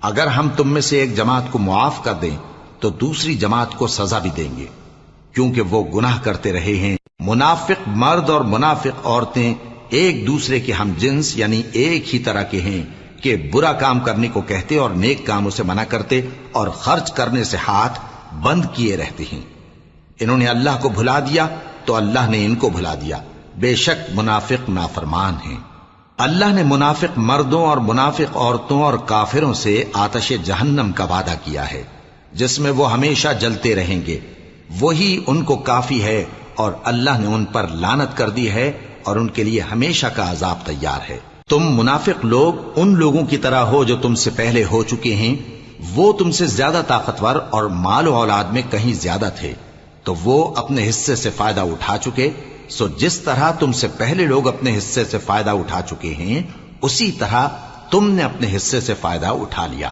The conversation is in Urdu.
اگر ہم تم میں سے ایک جماعت کو معاف کر دیں تو دوسری جماعت کو سزا بھی دیں گے، کیونکہ وہ گناہ کرتے رہے ہیں۔ منافق مرد اور منافق عورتیں ایک دوسرے کے ہم جنس یعنی ایک ہی طرح کے ہیں کہ برا کام کرنے کو کہتے اور نیک کاموں سے منع کرتے اور خرچ کرنے سے ہاتھ بند کیے رہتے ہیں۔ انہوں نے اللہ کو بھلا دیا تو اللہ نے ان کو بھلا دیا، بے شک منافق نافرمان ہیں۔ اللہ نے منافق مردوں اور منافق عورتوں اور کافروں سے آتش جہنم کا وعدہ کیا ہے جس میں وہ ہمیشہ جلتے رہیں گے، وہی ان کو کافی ہے، اور اللہ نے ان پر لعنت کر دی ہے اور ان کے لیے ہمیشہ کا عذاب تیار ہے۔ تم منافق لوگ ان لوگوں کی طرح ہو جو تم سے پہلے ہو چکے ہیں، وہ تم سے زیادہ طاقتور اور مال و اولاد میں کہیں زیادہ تھے، تو وہ اپنے حصے سے فائدہ اٹھا چکے، سو جس طرح تم سے پہلے لوگ اپنے حصے سے فائدہ اٹھا چکے ہیں اسی طرح تم نے اپنے حصے سے فائدہ اٹھا لیا۔